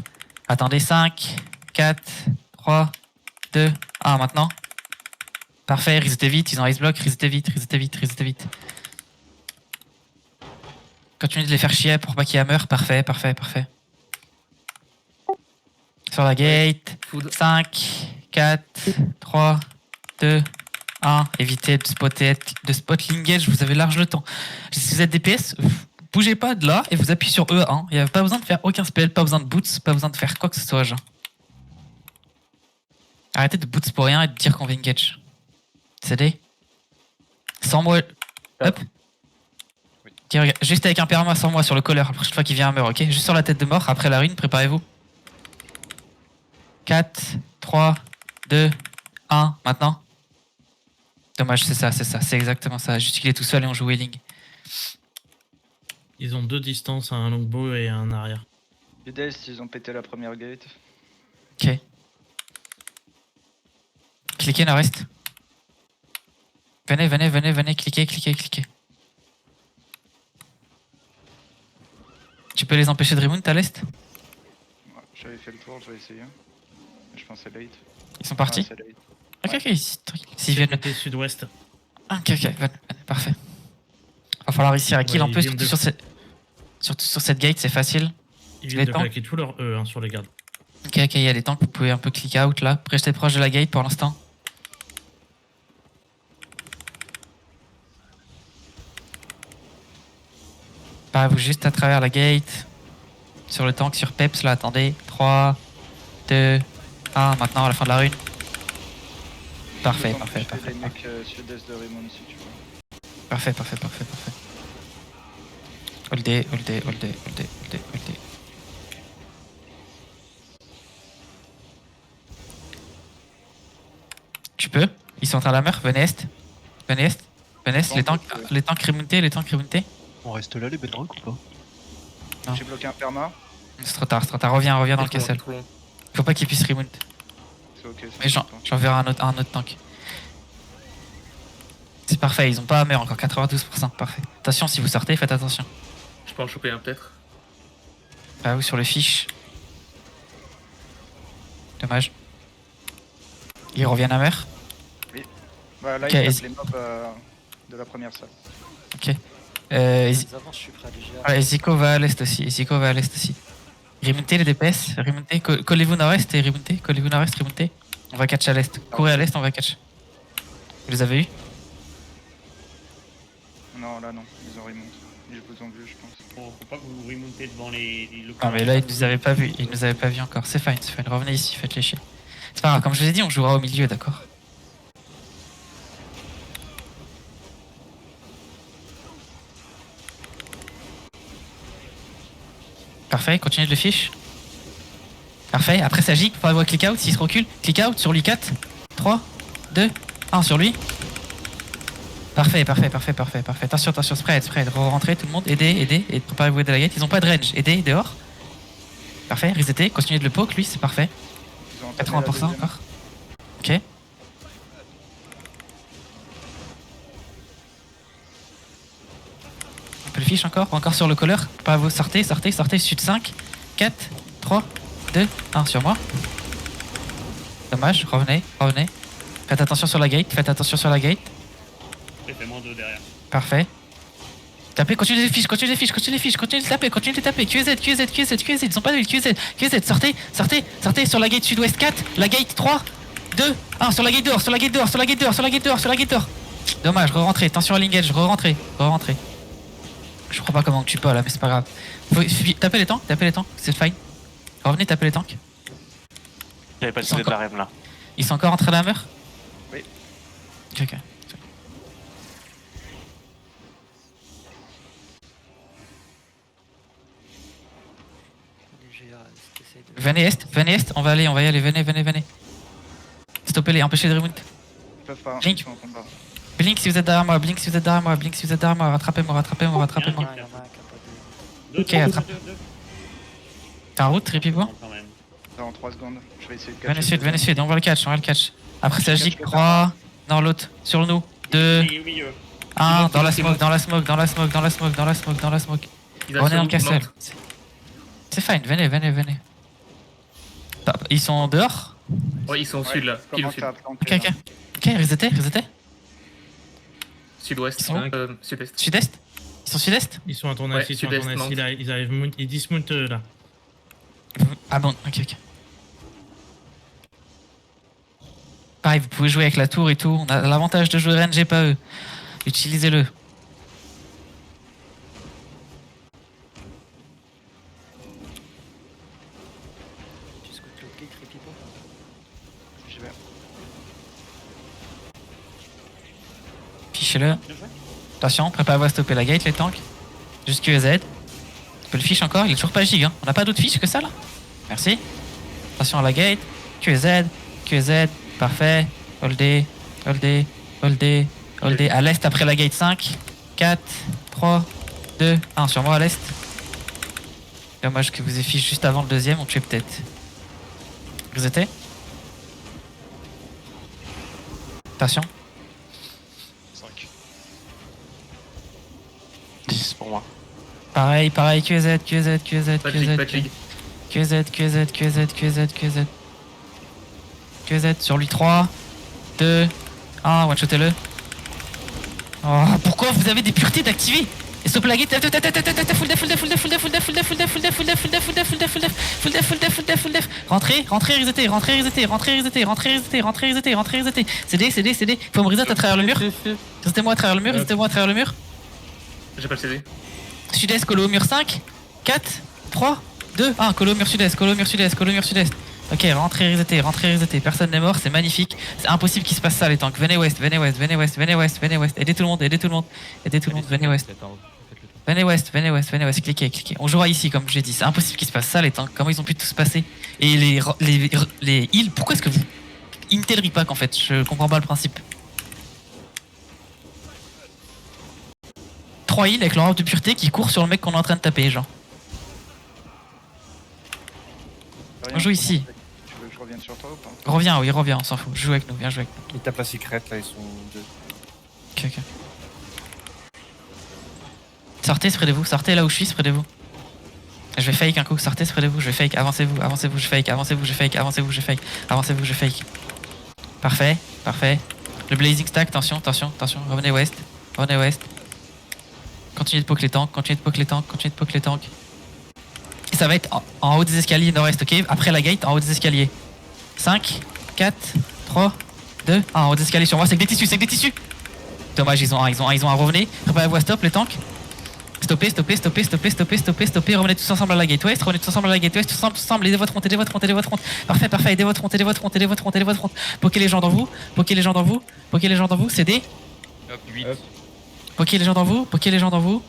Attendez 5, 4, 3, 2, 1 maintenant. Parfait, resetez vite, ils ont ice block, resetez vite. Continuez de les faire chier pour pas qu'ils hammer, parfait. Sur la gate, Food. 5, 4, 3, 2, Évitez de spot l'engage, vous avez large le temps. Si vous êtes DPS, bougez pas de là et vous appuyez sur E1. Il n'y a pas besoin de faire aucun spell, pas besoin de boots, pas besoin de faire quoi que ce soit, genre. Arrêtez de boots pour rien et de dire qu'on va engage. CD. Sans moi. Hop. Ok, regarde, juste avec un perma sans moi sur le collar, la prochaine fois qu'il vient un meurt, ok? Juste sur la tête de mort, après la rune, préparez-vous. 4, 3, 2, 1, maintenant. Dommage, c'est ça, c'est exactement ça. Juste qu'il est tout seul et on joue Wailing. Ils ont 2 distances, un longbow et un arrière. Udels, ils ont pété la première gate. Ok. Cliquez nord-est. Venez, cliquez. Tu peux les empêcher de remount à l'est? Ouais, j'avais fait le tour, je vais essayer. Je pense que c'est late. Ils sont partis? Ouais, c'est late. Ok, s'ils viennent. Côté sud-ouest. Ok, venez, parfait. Va falloir réussir à kill un peu, ils viennent surtout sur cette gate, c'est facile. Ils viennent de claquer tout leur E sur les gardes. Ok, il y a des tanks, vous pouvez un peu click out là. Restez proche de la gate pour l'instant. Vous juste à travers la gate. Sur le tank, sur Peps là, attendez. 3, 2, 1, maintenant à la fin de la rune. Parfait. Les mecs sud-est de Raymond si tu veux. Parfait. Holdé. Tu peux? Ils sont en train de la meurtre, venez est. Les tanks remontés. On reste là les bedrocks ou pas? Non. J'ai bloqué un perma. C'est trop tard, reviens dans le castle. Faut pas qu'ils puissent remount. C'est ok. Mais j'enverrai un autre tank. C'est parfait, ils ont pas hammer encore, 92%, parfait. Attention, si vous sortez, faites attention. Je peux en choper un peut-être. Vous sur le fiche. Dommage. Ils reviennent à mer. Oui. Bah là, Ok, ils tapent les mobs de la première salle. Ok. Voilà, Eziko va à l'est aussi. Remontez les DPS, remontez. Collez-vous nord-est et remontez. Remontez. On va catch à l'est. Courez à l'est, on va catch. Vous les avez eu? Non, là non, ils ont remonté. Ils vous ont vu, je pense. Bon, faut pas que vous remontez devant les locaux. Non mais là ils nous avaient pas vu, encore. C'est fine. Revenez ici, faites les chiens. C'est pas grave, comme je vous ai dit, on jouera au milieu, d'accord? Parfait, continuez de le fiche. Parfait, après ça gicle, faut avoir click out, s'il se recule. Click out sur lui 4, 3, 2, 1 sur lui. Parfait. Attention, spread, rentrez tout le monde, aidez, et préparez-vous de la gate. Ils ont pas de range, aidez, dehors. Parfait, resetez, continuez de le poke, lui, c'est parfait. 80% encore. Ok. On peut le fiche encore sur le collar. Préparez-vous, sortez, sud 5, 4, 3, 2, 1 sur moi. Dommage, revenez. Faites attention sur la gate, J'ai fait -2 derrière. Parfait. Tapez, continuez les fiches, continuez de taper, QZ, ils ont pas de heal, QZ, sortez sur la gate sud-ouest 4, la gate 3, 2, 1, sur la gate dehors. Dommage, re-rentrez, attention à l'engage, re-rentrez. Je crois pas comment tu peux là, mais c'est pas grave. Tapez les tanks, c'est fine. Revenez taper les tanks. J'avais pas décidé de la rem là. Ils sont encore en train d'hammer? Oui. Ok. Venez est, on va y aller, venez. Stoppez-les, empêchez de remout. Ils peuvent pas, Blink. ils sont en combat. Blink si vous êtes derrière moi, rattrapez-moi. Ok, attrape. T'as un route, Tripibo? En 3 secondes, je vais essayer de catcher. Venez sud, on va le catch. Après ça gicle, 3, non l'autre, sur nous, 2, 1, dans la smoke. Revenez dans le castle. C'est fine, venez. Ils sont dehors? Ouais, ils sont au sud là, pile au sud. Ok, resetez. Sud-ouest, sud-est. Sud-est? Ils sont sud-est? Ils sont à ton axe, ils arrivent, ils dismount là. Ah bon, ok. Pareil, vous pouvez jouer avec la tour et tout. On a l'avantage de jouer RNG, pas eux. Utilisez-le. Tu scouts le clic, Ripipo. J'y vais. Fichez-le. Attention, préparez-vous à stopper la gate, les tanks. Juste QZ. Tu peux le fiche encore, il est toujours pas gig. Hein. On n'a pas d'autres fiches que ça là. Merci. Attention à la gate. QZ. Parfait. Holdé. À l'est après la gate 5. 4, 3, 2, 1. Sur moi à l'est. Dommage que vous ayez fiché juste avant le deuxième, on tuait peut-être. Vous étiez? Attention. 5. 10 pour moi. Pareil, QZ. Pas de ligue, pas de ligue. QZ sur lui 3, 2, 1, one-shotez-le. Oh, pourquoi vous avez des puretés d'activer? Et stop la gate, full def. Rentrez, resetez. CD. Faut me reset à travers le mur. Resetez-moi à travers le mur. J'ai pas le CD. Sud-est, colo au mur 5, 4, 3, 2, 1, colo au mur sud-est. Ok, rentrez, resetez. Personne n'est mort, c'est magnifique. C'est impossible qu'il se passe ça, les tanks. Venez ouest. Aidez tout le monde. Venez ouest. Venez ouest. Cliquez. On jouera ici, comme j'ai dit. C'est impossible qu'il se passe ça, les tanks. Comment ils ont pu tous passer? Et les heals, pourquoi est-ce que vous intel repack en fait? Je comprends pas le principe. 3 heals avec leur arbre de pureté qui court sur le mec qu'on est en train de taper, genre. On joue ici. Tu veux que je revienne sur toi ou pas? Reviens, on s'en fout. Joue avec nous, viens jouer avec nous. Ils tapent la secret là, ils sont deux. Ok. Sortez, spreadez-vous. Sortez là où je suis, spreadez-vous. Je vais fake un coup, sortez, spreadez-vous. Je vais fake, avancez-vous, je fake. Parfait. Le blazing stack, attention. Revenez ouest. Continuez de poke les tanks. Et ça va être en haut des escaliers nord-est, ok? Après la gate, en haut des escaliers. 5, 4, 3, 2, 1. En haut des escaliers sur moi, c'est que des tissus. Dommage, ils ont un, revenez. Préparez-vous à stop les tanks. Stoppez. Revenez tous ensemble à la gate ouest. Tous ensemble. Aidez votre front. Parfait. Aidez votre front. Pokez les gens dans vous. CD. Hop, 8. Pokez les gens dans vous.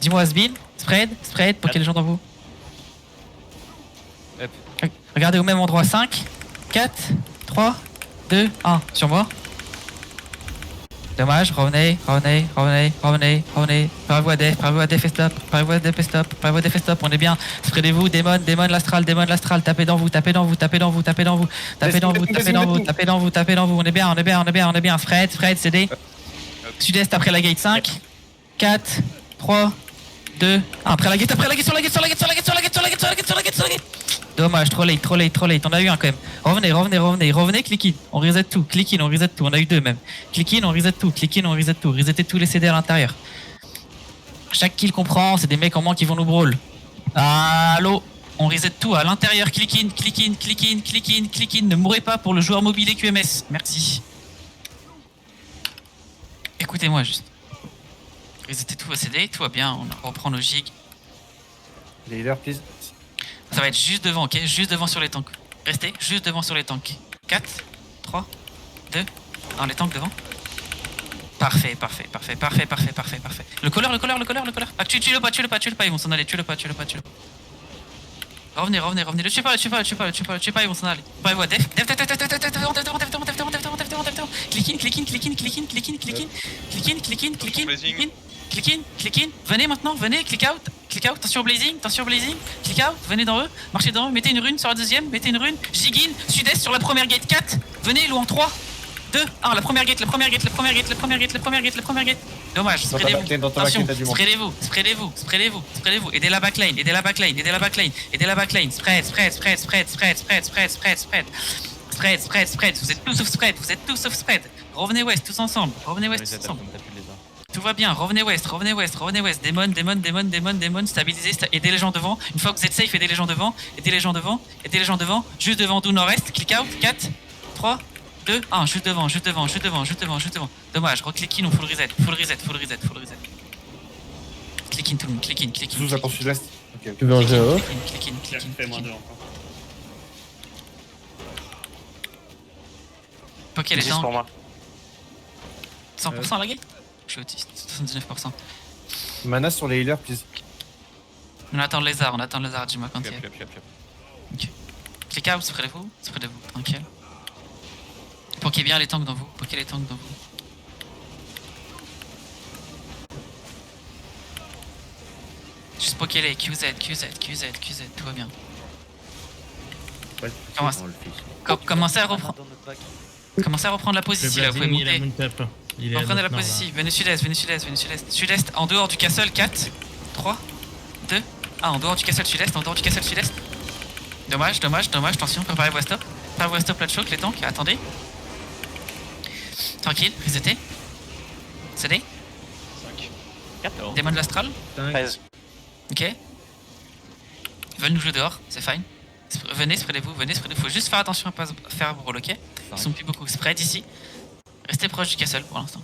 Dis-moi Asbin. Spread. Pokez les gens dans vous. Hop. Regardez au même endroit. 5, 4, 3, 2, 1. Sur moi. Dommage, revenez. Préparez-vous à def et stop. On est bien. Spreadez-vous, démon l'astral. Tapez dans vous. On est bien. Spread, CD. Sud-est après la gate 5, 4, 3, 2, 1. Après la gate, sur la gate. Dommage, trop late. On a eu un quand même. Revenez, click in. On reset tout. On a eu 2 même. Click in, on reset tout. Resetez tous les CD à l'intérieur. Chaque kill qu'on prend, c'est des mecs en moins qui vont nous brawl. Allô? On reset tout à l'intérieur. Click in. Ne mourrez pas pour le joueur mobile et QMS. Merci. Écoutez-moi juste. Resetez tout vos CD, tout va bien. On reprend nos gigs. Les healers, please. Ça va être juste devant, ok? Juste devant sur les tanks. Restez juste devant sur les tanks. 4, 3, 2, 1, les tanks devant. Parfait. Le colleur. Ah, tue-le pas, ils vont s'en aller. Tue-le pas. Revenez. Le tue pas, ils vont s'en aller. Préparez-vous à def. Click in. Venez maintenant, click out. Attention blazing. Click out, venez dans eux. Marchez dans eux, mettez une rune sur la deuxième. Jig in, sud-est sur la première gate 4. Venez, loup en 3, 2, 1. La première gate. Dommage, spreadez-vous. Spreadez-vous. Aidez la backline. Spread. Vous êtes tous sauf spread. Revenez ouest tous ensemble. Tout va bien, revenez ouest. Démon, stabilisez, aidez les gens devant. Une fois que vous êtes safe, aidez les gens devant. Juste devant, d'où nord-est, click out, 4, 3, 2, 1, juste devant, juste devant, juste devant, juste devant, juste devant. Dommage, reclick in, on full reset, full reset, full reset, full reset. Click in tout le monde, click in, click in. Sous attends sud-est. Ok. Tu veux un GA? Click in, click in, Fais click moins in. 2 encore. Poké les 10 tanks. pour moi. 100% la game? Je suis autiste, 79%. Mana sur les healers, please. On attend le lézard, dis-moi quand il est. Up. Ok. Click out, spreadez-vous, tranquille. Poké bien les tanks dans vous, poké les tanks dans vous. Juste poké les QZ, tout va bien. Ouais, Commence. on le fiche. Commencez à reprendre. Commencez à reprendre la Le position là, vous pouvez Blazing, il a monter. mount up. Il est à Reprenez la notre nord, là. position, venez sud-est. Sud-est, en dehors du castle, 4, 3, 2, 1, en dehors du castle sud-est, Dommage, attention, préparez-vous à stop. Préparez-vous à stop là de choc, les tanks, attendez. Tranquille, resetez. CD, 5. 14. démon de l'astral, 13. ok. Ils veulent nous jouer dehors, c'est fine. Venez, spreadez-vous, faut juste faire attention à pas se faire brawl, ok. Ils sont plus beaucoup, spread ici. Restez proche du castle pour l'instant.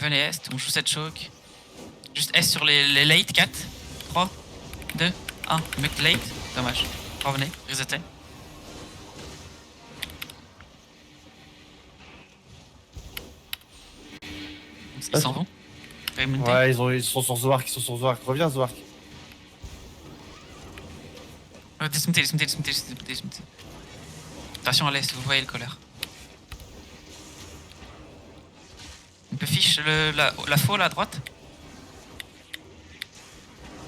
Venez est, on joue cette choke. Juste S sur les late, 4, 3, 2, 1, mec late, dommage. Revenez, resetez. Ils s'en vont. Remontez. Ouais, ils sont sur Zoark, Reviens Zoark. Desmontez. Attention à l'est, vous voyez le colère. On peut fiche la folle à droite.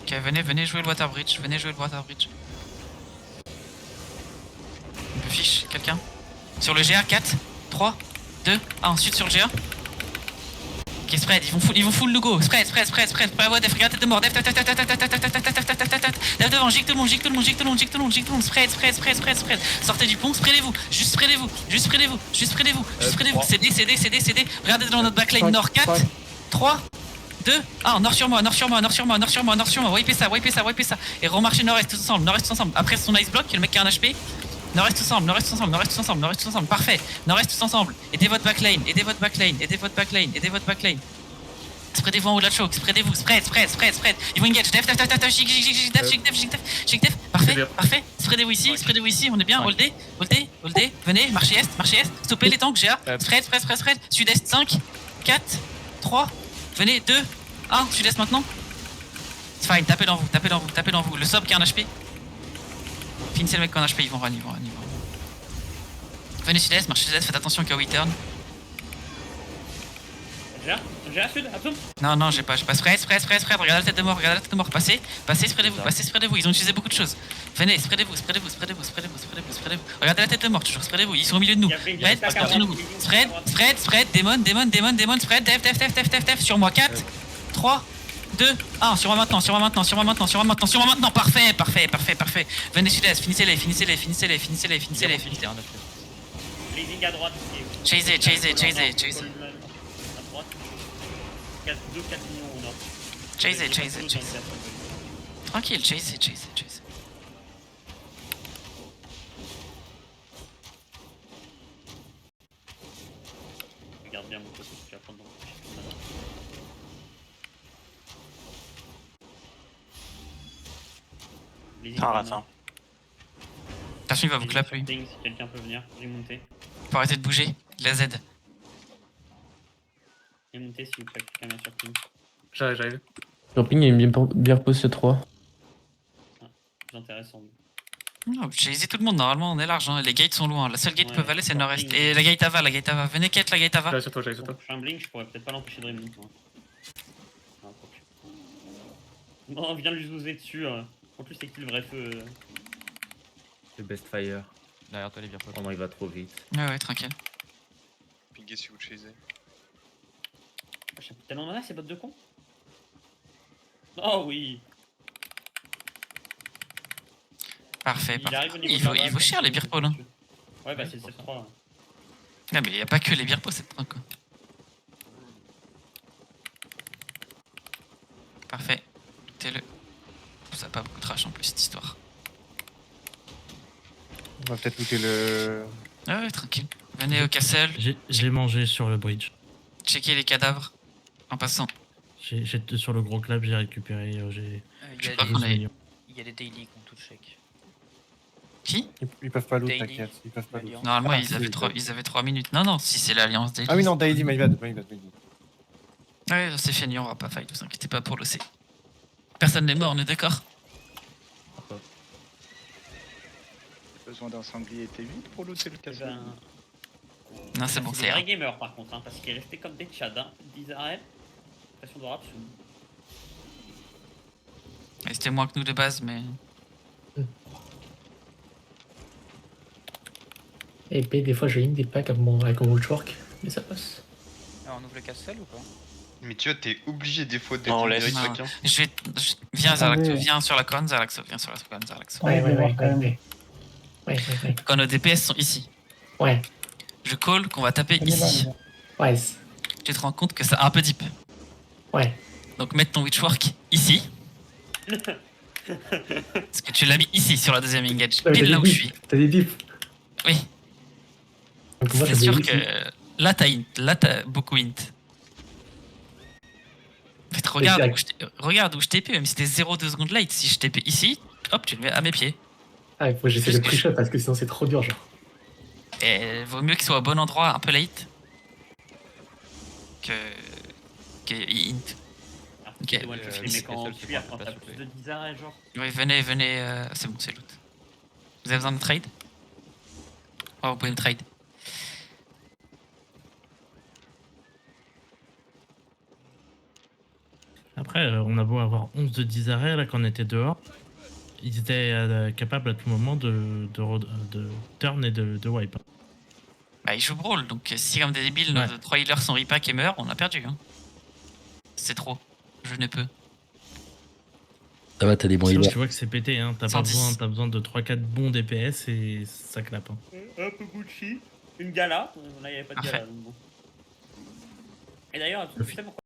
Ok, venez jouer le water bridge. On peut fiche quelqu'un. Sur le GA, 4, 3, 2, 1, ensuite sur le GA. Ok, spread, ils vont full logo. Spread. Regardez la tête de mort. Def devant, gigue tout le monde. Spread. Sortez du pont, spreadez-vous. Juste spreadez-vous. CD. Regardez dans notre backline nord 4, 3, 2, 1. Nord sur moi. Wipez ça. Et remarchez nord-est tous ensemble. Après son ice block, le mec qui a un HP. Nord-est tous ensemble. Parfait. Nord-est tous ensemble. Aidez votre backline. Spreadez-vous en haut de la choke. Spreadez-vous. Spread. Ils vont engage. Def. Parfait. Spreadez-vous ici. On est bien. Holdez. Venez. Marchez est. Stoppez les tanks. GA. Spread. Sud-est 5, 4, 3. Venez. 2, 1. Sud-est maintenant. C'est fine. Tapez dans vous. Le sob qui a un HP. Finissez le mec qui a un HP. Ils vont run. Venez sud-est. Marchez sud-est. Faites attention qu'il y a turn. J'ai un sud, absolument. Non, j'ai pas. Spread. Regardez la tête de mort. Passez, spreadez-vous. Ils ont utilisé beaucoup de choses. Venez, spreadez-vous. Regardez la tête de mort, toujours. Spreadez-vous. Ils sont au milieu de nous. Spread. Démon. Spread. Def. Sur moi, 4, 3, 2, 1. Sur moi maintenant. Parfait. Venez sud-est. Finissez-les. Blazing à droite. Chasez. À droite. 4 millions au nord. Chasez. Tranquille, chasez. Regarde bien mon côté, tu vas prendre dans le Attends. Attention, il va vous clap lui. Si quelqu'un peut venir, j'ai monté. Faut arrêter de bouger. La Z. J'ai monté s'il vous plaît, quelqu'un vient sur ping. J'arrive. Sur ping, il y a une bien repose C3. C'est intéressant. Non, j'ai hésité tout le monde, normalement on est large, hein. Les gates sont loin, la seule gate qui peut valer c'est le nord-est. Et la gate Ava. Venez quête la gate Ava. J'arrive sur toi. Je suis un blink, je pourrais peut-être pas l'empêcher de remonter. Non, on vient de lui zouzer dessus. En plus, c'est qui le vrai feu Le best fire. Derrière toi, les virpots. Oh non, il va trop vite. Ouais, tranquille. Pinguez si vous chasez. Tellement on en a ces bottes de con. Oh oui. Parfait. Il vaut cher les beer pots là. Ouais, bah c'est le C3. Non, mais y a pas que les beer pots cette fois quoi. Parfait. Écoutez-le. Ça a pas beaucoup de trash en plus cette histoire. On va peut-être looter le. Ouais, tranquille. Venez au castle, J'ai mangé sur le bridge. checkez les cadavres en passant. Sur le gros clap, j'ai récupéré. Il y a crois des- qu'on est- il y a les daily qu'on tout check. Qui? Ils peuvent pas loot, Daily. t'inquiète. Ils peuvent pas loot. L'Alliance. Normalement, Ah, ils, si, avaient ils 3, peuvent. ils avaient 3 minutes. Non, non, si c'est l'Alliance Daily. Ah oui, non, Daily, my bad. My bad. Ouais, c'est fini, on va pas fight, vous inquiétez pas pour le C. Personne n'est mort, on est d'accord? Besoin d'un sanglier T8 pour looter le castle. Non, c'est bon, C'est c'est des rien. vrais gamers par contre, hein, parce qu'il est resté comme des tchads. Hein. 10 arrêts, pression de rap. Ouais, c'était moins que nous de base, mais. Et B, des fois, je ligne des packs avec mon Watchwork, mais ça passe. Alors, on ouvre le castle ou pas? Mais tu vois, t'es obligé des fois d'être Non, on en laisse. direct, Non. chacun. Viens, Zerlaxo, Allez. viens sur la conne, Zerlaxo, viens sur la conne, Zerlaxo. Ouais, je vais voir quand même. Ouais. Quand nos DPS sont ici, Ouais. je call qu'on va taper On est là, ici. les gars. Ouais. Tu te rends compte que c'est un peu deep. Ouais. Donc mettre ton Witchwork ici. Parce que tu l'as mis ici sur la deuxième engage, Ouais, pile là où je suis. T'as des dips. Oui, Donc moi, c'est j'ai sûr des que là t'as int, là t'as beaucoup int. En fait, regarde où je TP, même si t'es 0,2 secondes late, si je TP ici, hop, tu le mets à mes pieds. Ah, il faut que j'essaie de Juste que pre-shot parce que sinon c'est trop dur, genre. Et vaut mieux qu'il soit au bon endroit, un peu late, que int. Ok. Ouais, Euh, les mecs en castle, c'est cuir pas quand t'as super plus super. de 10 arrêts, genre. Oui, venez, c'est bon, c'est loot. Vous avez besoin de trade? Oh, vous pouvez me trade. Après, on a beau avoir 11 de 10 arrêts, là, quand on était dehors, ils étaient capables à tout moment de turn et de wipe. Bah, ils jouent brawl, donc si comme des débiles, Ouais. nos 3 healers sont repack et meurent, on a perdu. Hein. C'est trop. Je ne peux. Ça va, t'as des bons Sinon, healers. tu vois que c'est pété, hein. T'as 110. besoin de 3-4 bons DPS et ça clappe. Hein. Un peu Gucci, une gala. Là, il n'y avait pas de Parfait. gala. Donc bon. Et d'ailleurs, tu sais pourquoi